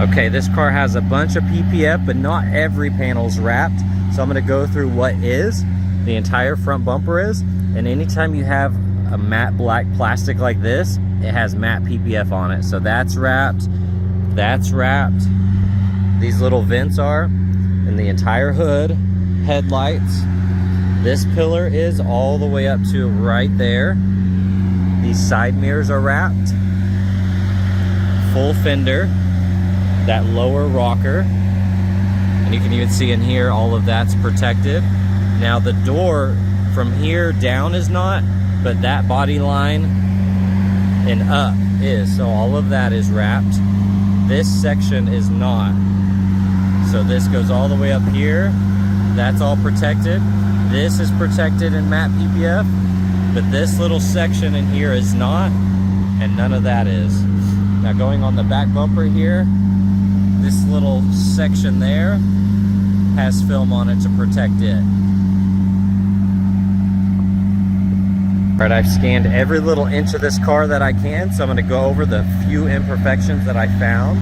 Okay, this car has a bunch of PPF, but not every panel's wrapped. So I'm gonna go through what is. The entire front bumper is. And anytime you have a matte black plastic like this, it has matte PPF on it. So that's wrapped, that's wrapped. These little vents are, and the entire hood, headlights. This pillar is all the way up to right there. These side mirrors are wrapped. Full fender. That lower rocker, and you can even see in here all of that's protected. Now the door from here down is not, but that body line and up is, so all of that is wrapped. This section is not, so this goes all the way up here. That's all protected. This is protected in matte PPF, but this little section in here is not, and none of that is. Now going on the back bumper here, this little section there has film on it to protect it. All right, I've scanned every little inch of this car that I can, so I'm gonna go over the few imperfections that I found.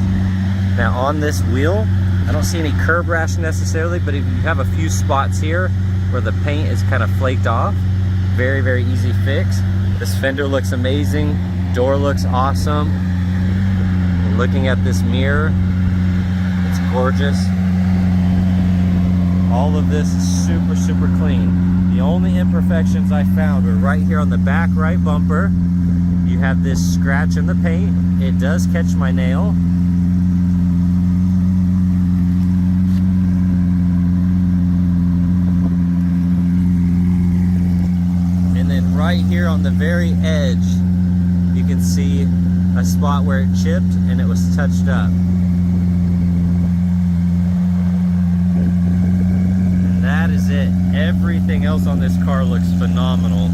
Now on this wheel, I don't see any curb rash necessarily, but if you have a few spots here where the paint is kind of flaked off, very, very easy fix. This fender looks amazing. Door looks awesome. And looking at this mirror, it's gorgeous. All of this is super, super clean. The only imperfections I found were right here on the back right bumper. You have this scratch in the paint. It does catch my nail. And then right here on the very edge, you can see a spot where it chipped and it was touched up. That is it. Everything else on this car looks phenomenal.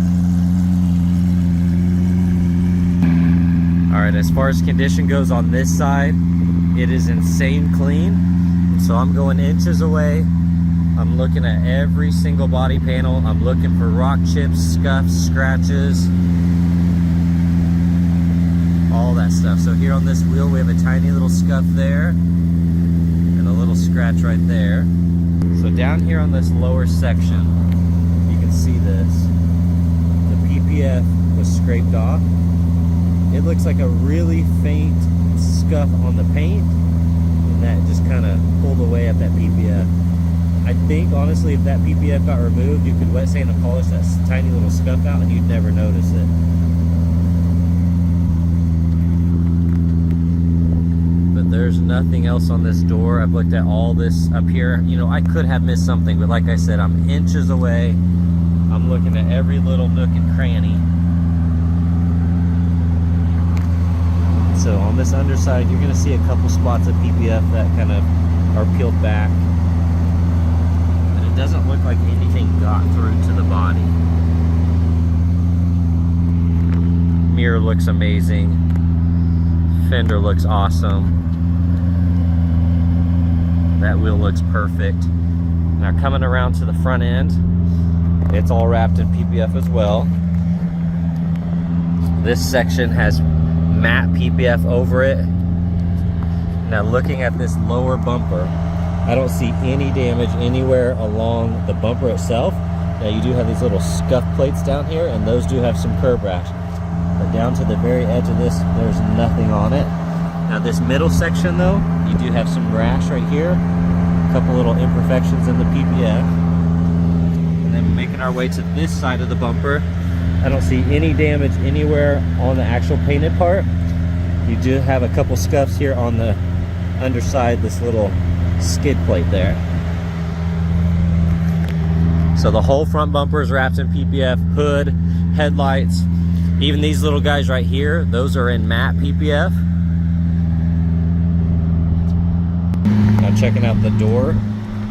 All right, as far as condition goes on this side, it is insane clean. And so I'm going inches away. I'm looking at every single body panel. I'm looking for rock chips, scuffs, scratches, all that stuff. So here on this wheel, we have a tiny little scuff there and a little scratch right there. So down here on this lower section, you can see this. The PPF was scraped off. It looks like a really faint scuff on the paint, and that just kind of pulled away at that PPF. I think, honestly, if that PPF got removed, you could wet sand and polish that tiny little scuff out and you'd never notice it. There's nothing else on this door. I've looked at all this up here. You know, I could have missed something, but like I said, I'm inches away. I'm looking at every little nook and cranny. So on this underside, you're gonna see a couple spots of PPF that kind of are peeled back. But it doesn't look like anything got through to the body. Mirror looks amazing. Fender looks awesome. That wheel looks perfect. Now coming around to the front end, it's all wrapped in PPF as well. This section has matte PPF over it. Now looking at this lower bumper, I don't see any damage anywhere along the bumper itself. Now you do have these little scuff plates down here, and those do have some curb rash. But down to the very edge of this, there's nothing on it. Now this middle section though, you do have some rash right here, a couple little imperfections in the PPF. And then making our way to this side of the bumper, I don't see any damage anywhere on the actual painted part. You do have a couple scuffs here on the underside, this little skid plate there. So the whole front bumper is wrapped in PPF, hood, headlights, even these little guys right here, those are in matte PPF. Now checking out the door,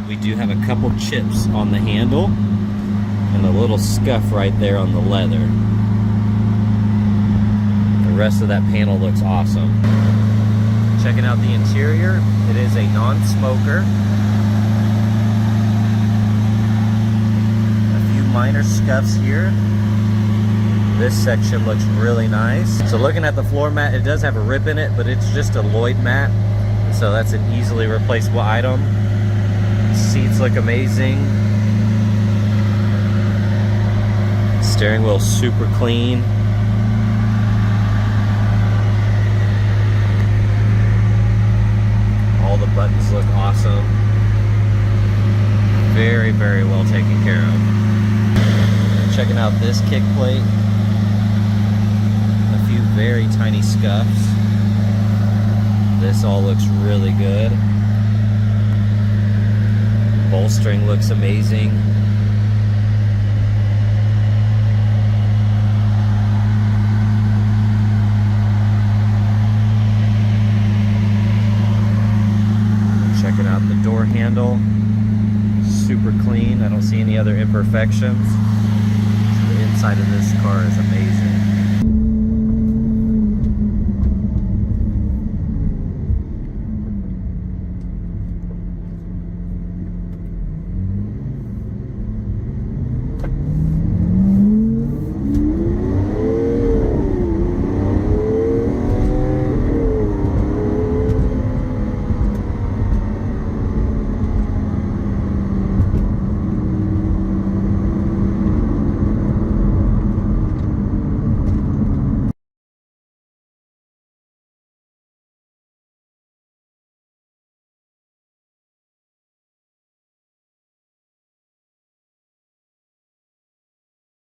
we do have a couple chips on the handle and a little scuff right there on the leather. The rest of that panel looks awesome. Checking out the interior, it is a non-smoker. A few minor scuffs here. This section looks really nice. So looking at the floor mat, it does have a rip in it, but it's just a Lloyd mat. So that's an easily replaceable item. Seats look amazing. Steering wheel super clean. All the buttons look awesome. Very, very well taken care of. Checking out this kick plate. A few very tiny scuffs. This all looks really good. Bolstering looks amazing. Checking out the door handle. Super clean. I don't see any other imperfections. The inside of this car is amazing.